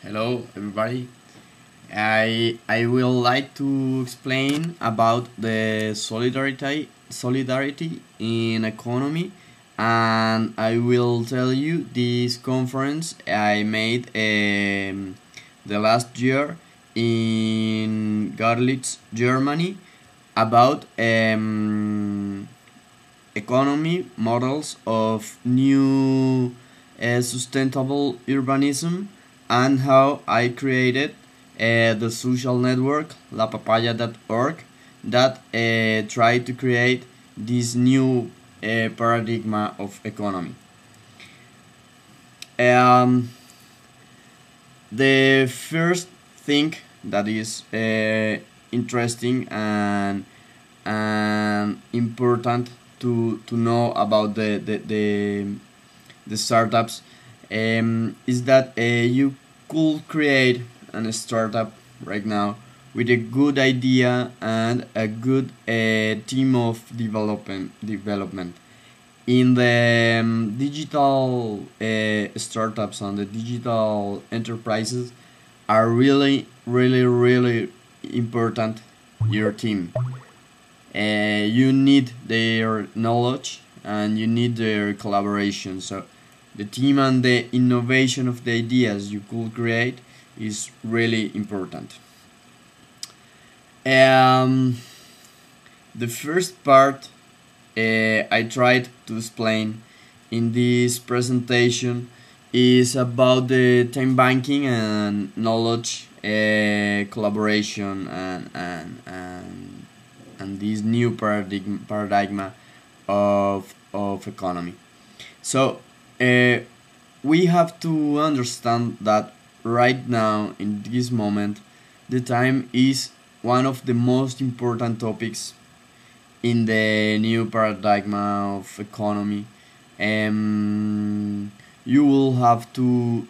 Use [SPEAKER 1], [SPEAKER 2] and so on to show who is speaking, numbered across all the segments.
[SPEAKER 1] Hello everybody. I will like to explain about the solidarity in economy, and I will tell you this conference I made the last year in Görlitz, Germany, about economy models of new sustainable urbanism, and how I created the social network lapapaya.org that try to create this new paradigm of economy. Um, the first thing that is interesting and important to know about the startups is that you could create a startup right now with a good idea and a good team of development. In the digital startups and the digital enterprises are really important. Your team, you need their knowledge and you need their collaboration. So the team and the innovation of the ideas you could create is really important. Um, the first part I tried to explain in this presentation is about the time banking and knowledge collaboration and this new paradigm of economy. So we have to understand that right now, in this moment, the time is one of the most important topics in the new paradigm of economy. You will have to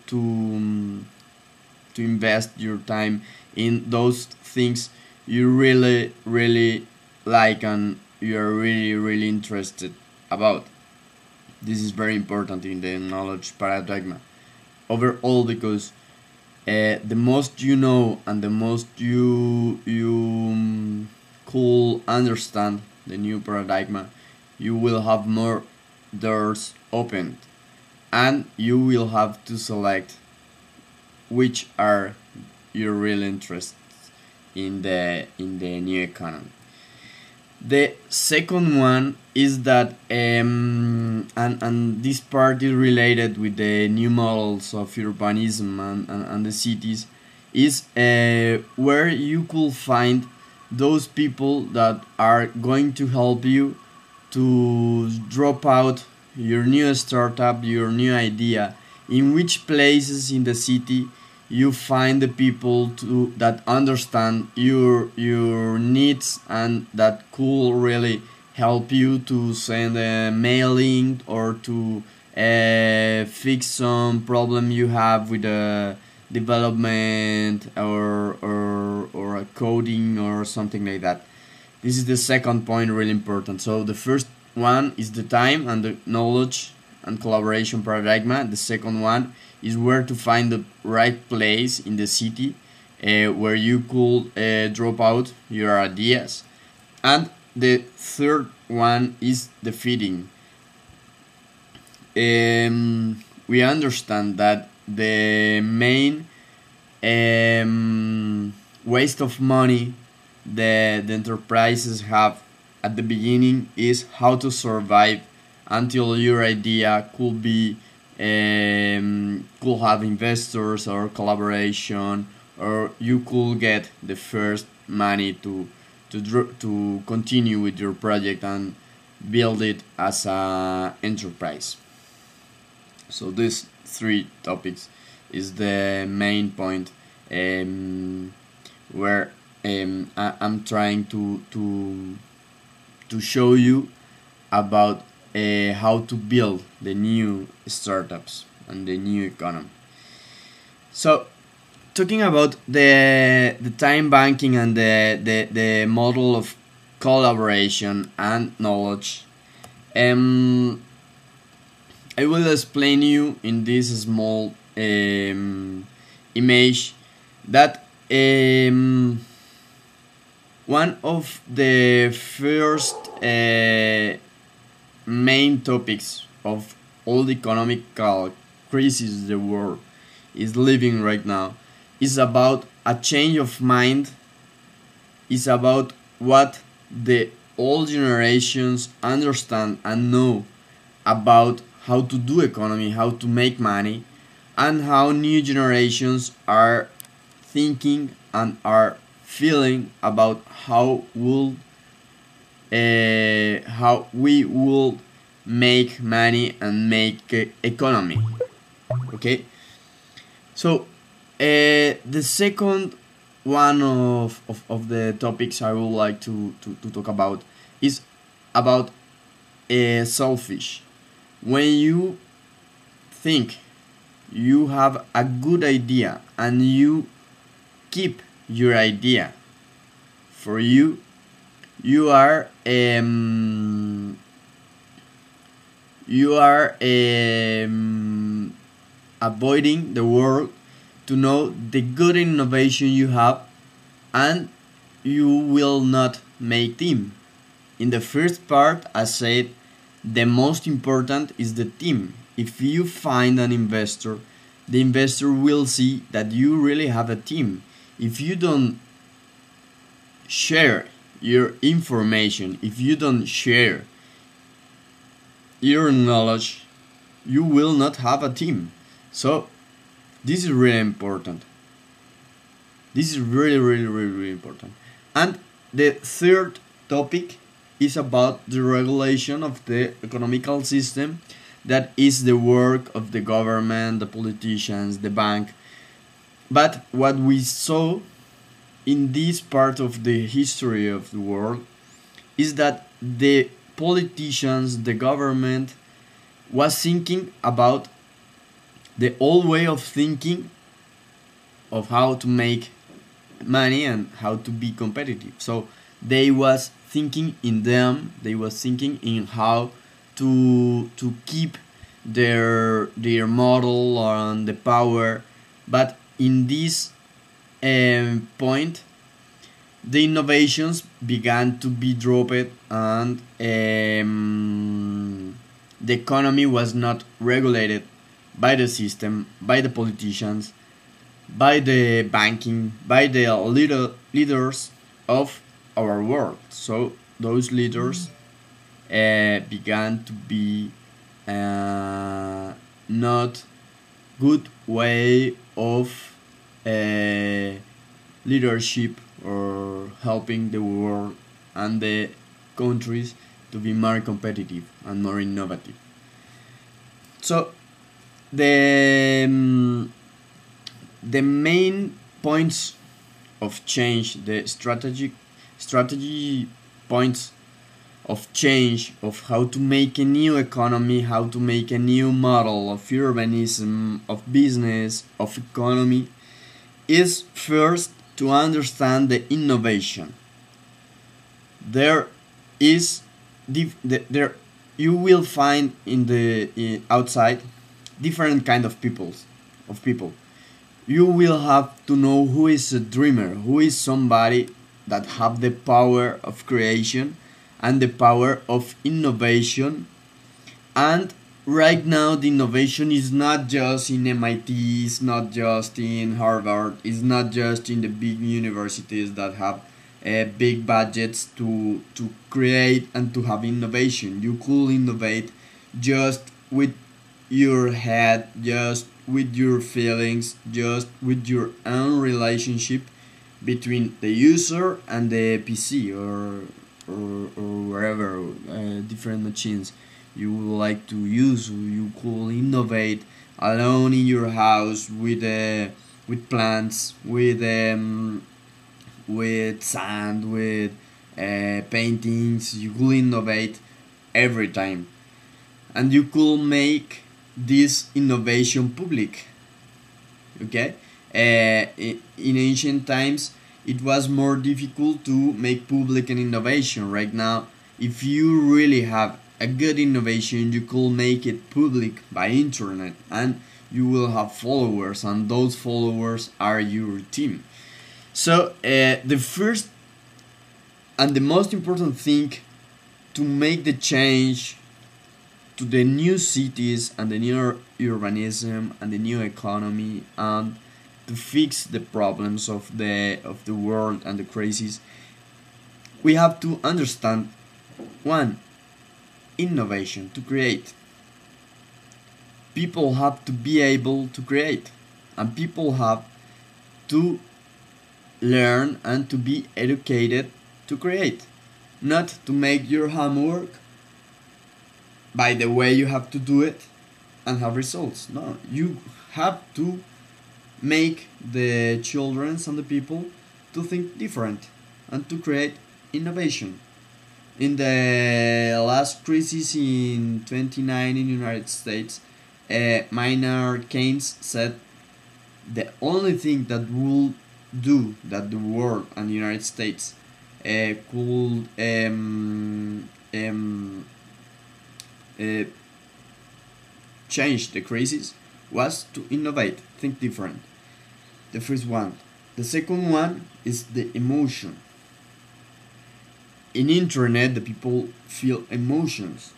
[SPEAKER 1] invest your time in those things you really like and you are really interested about. This is very important in the knowledge paradigm overall, because the most you know and the most you could understand the new paradigm, you will have more doors opened, and you will have to select which are your real interests in the new economy. The second one is that and this part is related with the new models of urbanism and the cities, is where you could find those people that are going to help you to drop out your new startup, your new idea. In which places in the city you find the people that understand your needs and that could really help you to send a mailing or to fix some problem you have with a development or a coding or something like that. This is the second point, really important. So the first one is the time and the knowledge and collaboration paradigm. The second one is where to find the right place in the city where you could drop out your ideas. And the third one is the feeding. We understand that the main waste of money the enterprises have at the beginning is how to survive until your idea could be could have investors or collaboration, or you could get the first money to continue with your project and build it as a enterprise. So these three topics is the main point where I'm trying to show you about how to build the new startups and the new economy. So, talking about the time banking and the model of collaboration and knowledge, I will explain you in this small image that one of the first main topics of all the economical crisis the world is living right now is about a change of mind, is about what the old generations understand and know about how to do economy, how to make money, and how new generations are thinking and are feeling about how we will make money and make economy. Okay, so the second one of the topics I would like to talk about is about selfish. When you think you have a good idea and you keep your idea for you, you are avoiding the world to know the good innovation you have, and you will not make team. In the first part, I said the most important is the team. If you find an investor, the investor will see that you really have a team. If you don't share your information, if you don't share your knowledge, you will not have a team. So this is really important. This is really important. And the third topic is about the regulation of the economical system, that is the work of the government, the politicians, the bank. But what we saw in this part of the history of the world is that the politicians, the government, was thinking about the old way of thinking of how to make money and how to be competitive. So they was thinking in them, they was thinking in how to keep their model on the power. But in this point, the innovations began to be dropped, and the economy was not regulated by the system, by the politicians, by the banking, by the leaders of our world. So those leaders began to be not good way of leadership or helping the world and the countries to be more competitive and more innovative. So the main points of change, the strategy points of change of how to make a new economy, how to make a new model of urbanism, of business, of economy, is first to understand the innovation. There is there you will find in the outside different kind of people. You will have to know who is a dreamer, who is somebody that have the power of creation and the power of innovation. And right now the innovation is not just in MIT, it's not just in Harvard, it's not just in the big universities that have big budgets to create and to have innovation. You could innovate just with your head, just with your feelings, just with your own relationship between the user and the PC or wherever, different machines you would like to use. You could innovate alone in your house with plants, with sand, with paintings. You could innovate every time, and you could make this innovation public. Okay, in ancient times it was more difficult to make public an innovation. Right now, if you really have a good innovation, you could make it public by internet, and you will have followers, and those followers are your team. So the first and the most important thing to make the change to the new cities and the new urbanism and the new economy, and to fix the problems of the world and the crises, we have to understand one, innovation, to create. People have to be able to create, and people have to learn and to be educated to create, not to make your homework by the way you have to do it and have results. No, you have to make the children and the people to think different and to create innovation. In the last crisis in 29 in the United States, Maynard Keynes said the only thing that will do that the world and the United States could change the crisis was to innovate, think different. The first one. The second one is the emotion. In internet, the people feel emotions,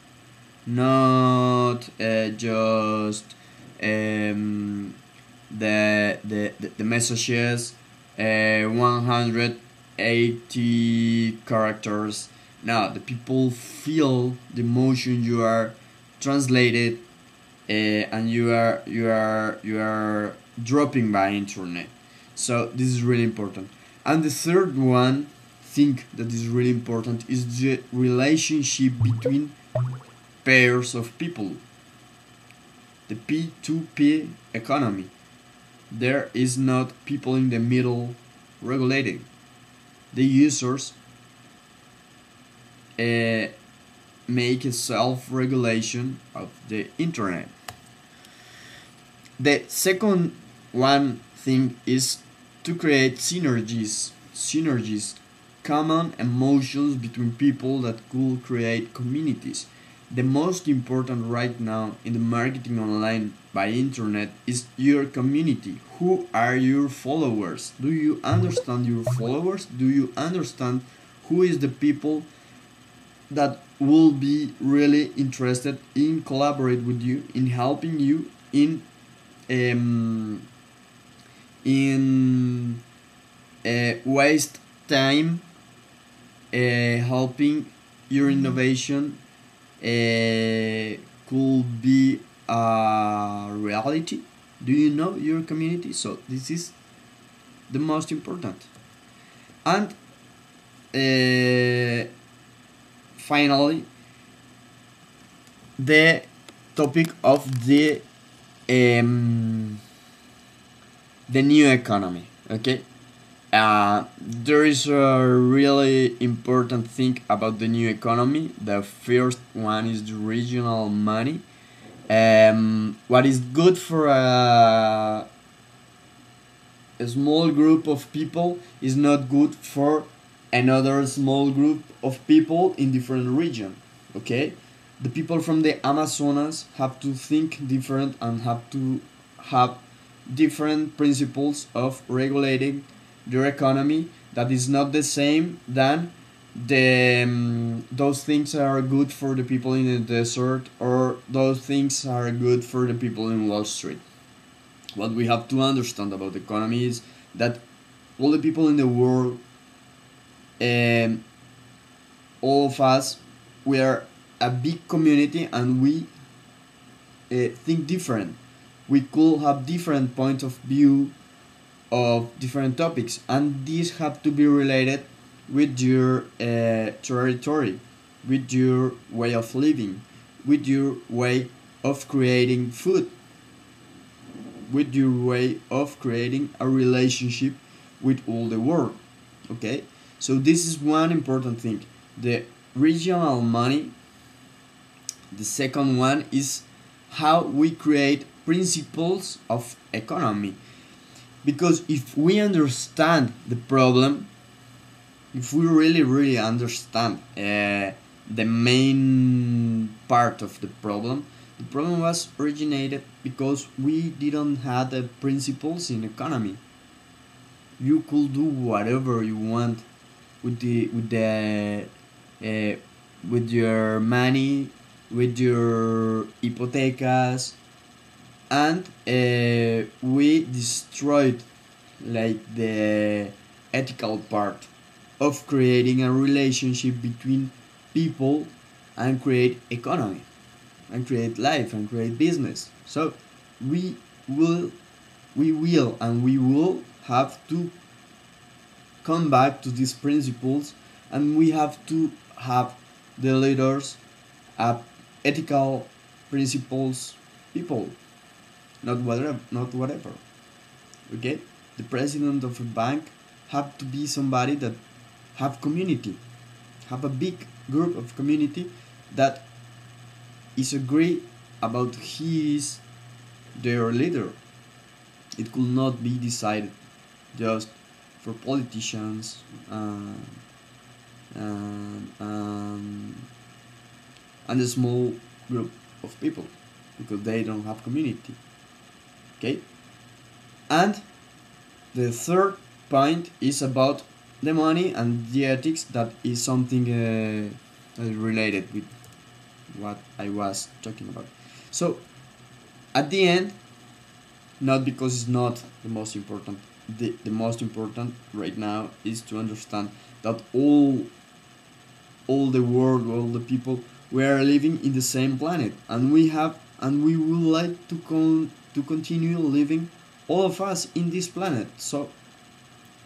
[SPEAKER 1] not just the messages, 180 characters. No, the people feel the emotion you are translated, and you are dropping by internet. So this is really important. And the third one thing that is really important is the relationship between pairs of people. The P2P economy. There is not people in the middle regulating. The users make a self-regulation of the internet. The second one thing is to create synergies, common emotions between people that could create communities. The most important right now in the marketing online by internet is your community. Who are your followers? Do you understand your followers? Do you understand who is the people that will be really interested in collaborate with you, in helping you, in waste time, helping your innovation could be a reality? Do you know your community? So this is the most important. And finally, the topic of the new economy. Okay, there is a really important thing about the new economy. The first one is the regional money. What is good for a small group of people is not good for another small group of people in different region. Okay, the people from the Amazonas have to think different and have to have different principles of regulating their economy that is not the same than the those things are good for the people in the desert, or those things are good for the people in Wall Street. What we have to understand about the economy is that all the people in the world, all of us, we are a big community, and we think different. We could have different points of view of different topics, and these have to be related with your territory, with your way of living, with your way of creating food, with your way of creating a relationship with all the world. Okay, so this is one important thing, the regional money. The second one is how we create principles of economy, because if we understand the problem, if we really understand the main part of the problem, The problem was originated because we didn't have the principles in economy. You could do whatever you want uh, with your money, with your hypothecas, and we destroyed like the ethical part of creating a relationship between people and create economy and create life and create business. So we will we will have to come back to these principles, and we have to have the leaders ethical principles people, not whatever. Okay, the president of a bank have to be somebody that have community, have a big group of community that is agree about he is their leader. It could not be decided just for politicians and, um, and a small group of people because they don't have community. Okay, and the third point is about the money and the ethics. That is something related with what I was talking about. So at the end, not because it's not the most important, the most important right now is to understand that all the world, all the people, we are living in the same planet, and we would like to continue living, all of us, in this planet. So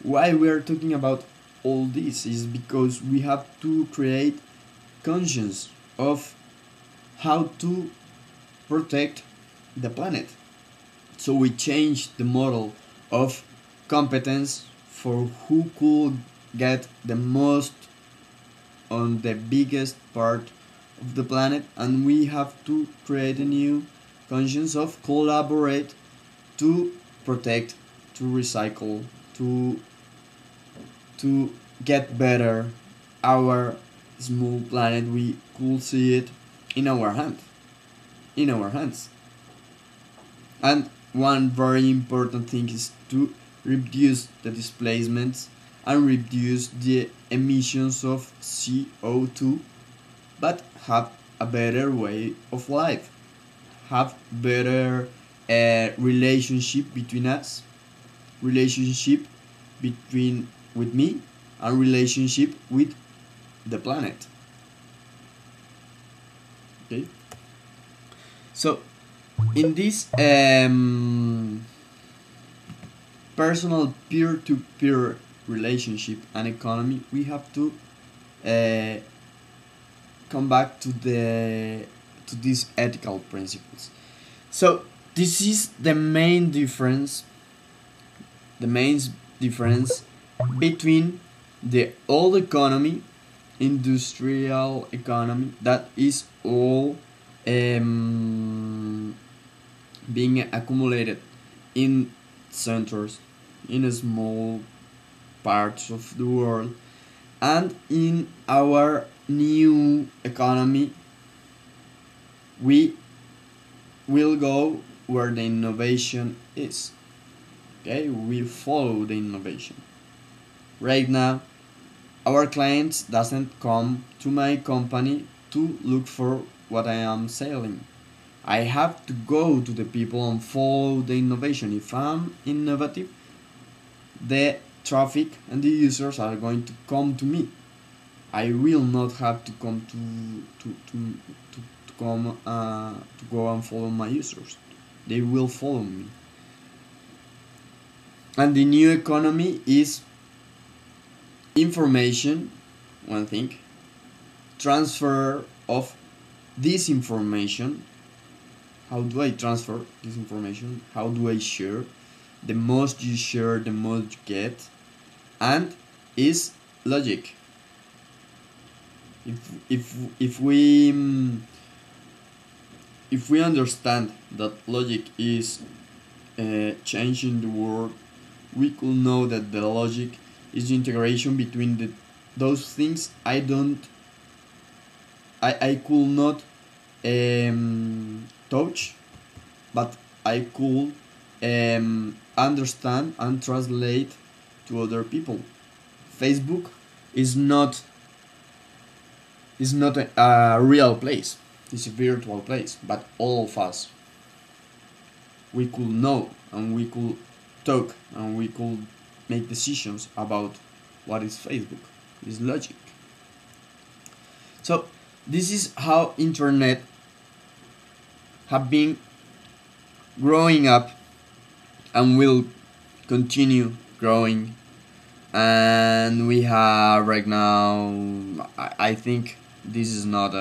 [SPEAKER 1] why we are talking about all this is because we have to create conscience of how to protect the planet. So we change the model of competence for who could get the most on the biggest part of the planet, and we have to create a new conscience of collaborate to protect, to recycle, to get better our small planet. We could see it in our hands. And one very important thing is to reduce the displacements and reduce the emissions of CO2, but have a better way of life, have better relationship between us, relationship between with me, and relationship with the planet. Okay, so in this personal peer-to-peer relationship and economy, we have to uh, come back to these ethical principles. So this is the main difference between the old economy, industrial economy, that is all being accumulated in centers, in small parts of the world, and in our new economy we will go where the innovation is. Okay, we follow the innovation. Right now our clients doesn't come to my company to look for what I am selling. I have to go to the people and follow the innovation. If I'm innovative, the traffic and the users are going to come to me. I will not have to come to go and follow my users. They will follow me. And the new economy is information, one thing, transfer of this information. How do I transfer this information? How do I share? The most you share, the most you get. And is logic. If we understand that logic is changing the world, we could know that the logic is the integration between those things. I could not touch, but I could understand and translate to other people. Facebook is not a real place. It's a virtual place, but all of us, we could know and we could talk and we could make decisions about what is Facebook. It's logic. So this is how internet have been growing up and will continue growing. And we have right now, I think this is not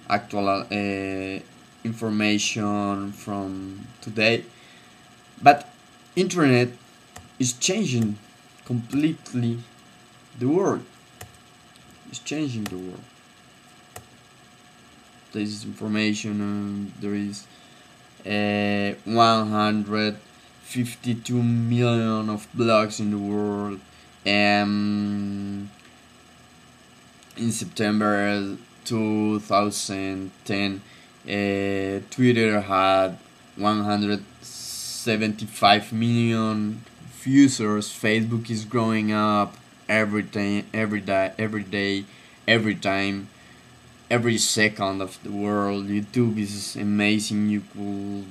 [SPEAKER 1] actual information from today, but internet is changing completely the world. It's changing the world. There is information. There is 152 million of blogs in the world. In September 2010, Twitter had 175 million users. Facebook is growing up every day, every time, every second of the world. YouTube is amazing. You could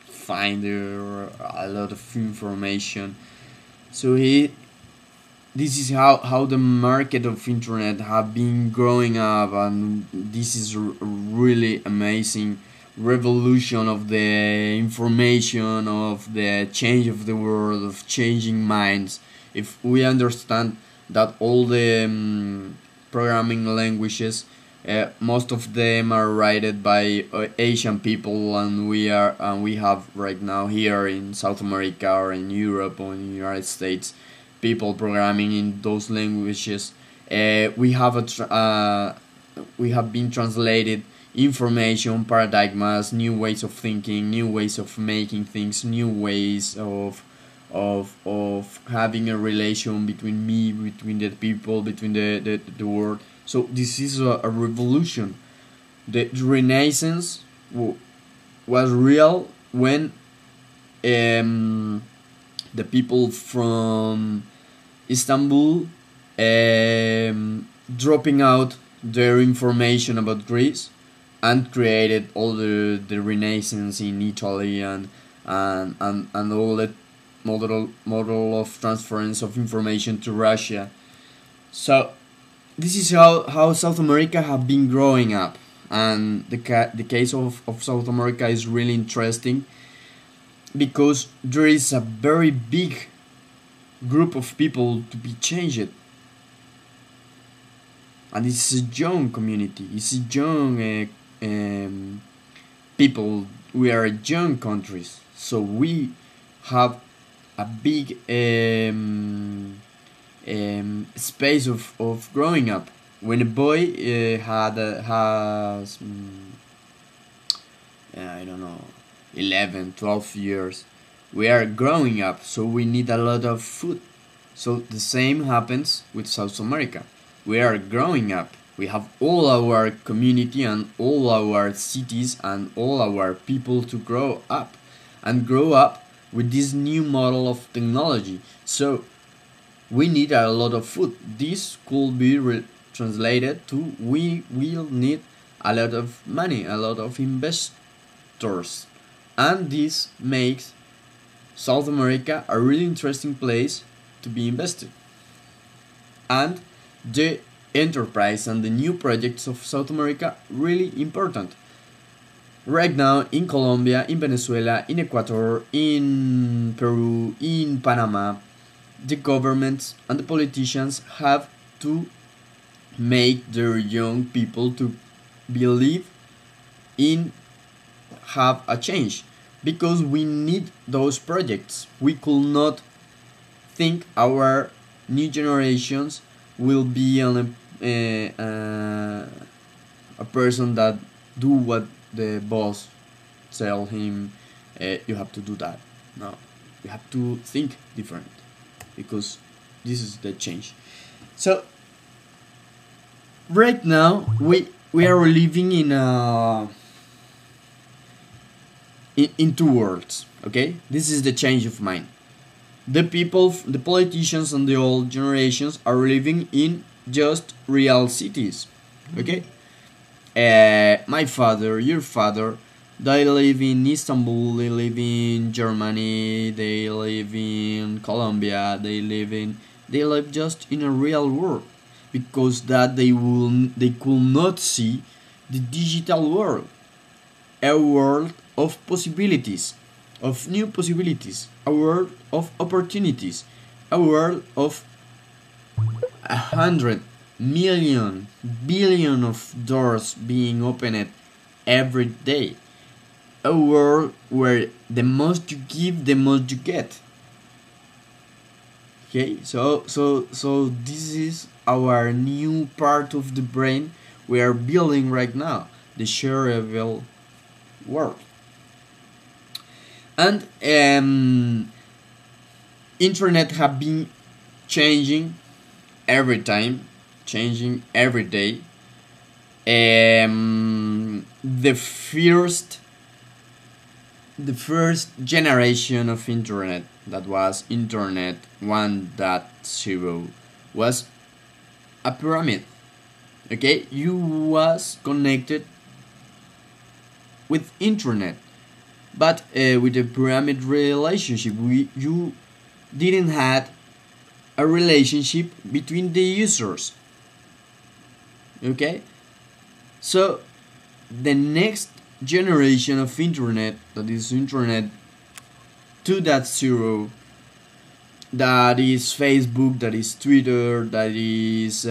[SPEAKER 1] find there a lot of information. So this is how the market of internet have been growing up, and this is a really amazing revolution of the information, of the change of the world, of changing minds. If we understand that all the programming languages, most of them are written by Asian people, and we have right now here in South America or in Europe or in the United States people programming in those languages. We have been translated information, paradigms, new ways of thinking, new ways of making things, new ways of having a relation between the people, between the world. So this is a revolution. The Renaissance was real when the people from Istanbul dropping out their information about Greece and created all the Renaissance in Italy and all the model of transference of information to Russia. So this is how South America have been growing up, and the case of South America is really interesting because there is a very big group of people to be changed, and it's a young community, it's a young people. We are young countries, so we have a big space of growing up. When a boy has I don't know, 11, 12 years, we are growing up, so we need a lot of food. So the same happens with South America. We are growing up. We have all our community and all our cities and all our people to grow up with this new model of technology. So we need a lot of food. This could be translated to we will need a lot of money, a lot of investors, and this makes South America a really interesting place to be invested. And the enterprise and the new projects of South America really important. Right now in Colombia, in Venezuela, in Ecuador, in Peru, in Panama, the governments and the politicians have to make their young people to believe in have a change, because we need those projects. We could not think our new generations will be on a person that do what the boss tell him. You have to do that. No, you have to think different, because this is the change. So right now we are living in a in two worlds. Okay, this is the change of mind. The people, the politicians, and the old generations are living in just real cities. Okay, my father, your father, they live in Istanbul, they live in Germany, they live in Colombia, they live just in a real world, because that they could not see the digital world, a world of possibilities, of new possibilities, a world of opportunities, a world of 100 million billion of doors being opened every day, a world where the most you give, the most you get. Okay, so this is our new part of the brain we are building right now, the shareable world. And internet have been changing every time, changing every day. The first generation of internet, that was internet 1.0, was a pyramid. Okay, you was connected with internet, but with a pyramid relationship, you didn't had a relationship between the users. Okay, so the next generation of internet, that is internet 2.0, that is Facebook, that is Twitter, that is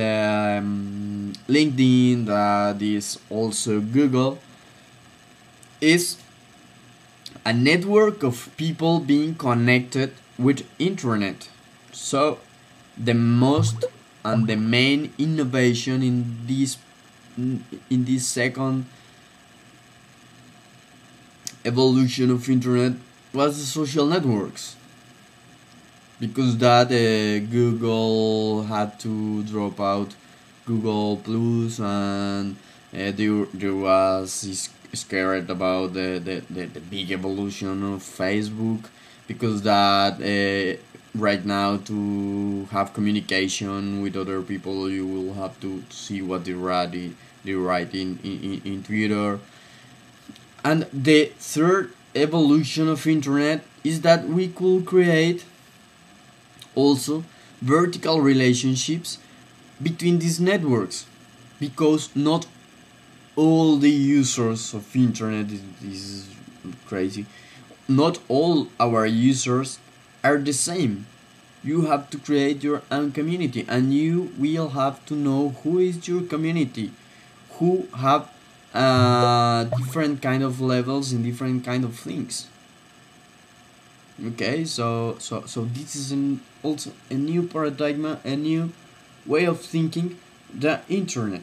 [SPEAKER 1] LinkedIn, that is also Google, is a network of people being connected with internet. So the most and the main innovation in this second evolution of internet was the social networks, because that Google had to drop out Google Plus, and there was scared about the big evolution of Facebook, because that right now, to have communication with other people, you will have to see what they write in Twitter. And the third evolution of internet is that we could create also vertical relationships between these networks, because not all the users of internet is crazy. Not all our users are the same. You have to create your own community, and you will have to know who is your community, who have different kind of levels in different kind of things. Okay, so this is also a new paradigm, a new way of thinking the internet.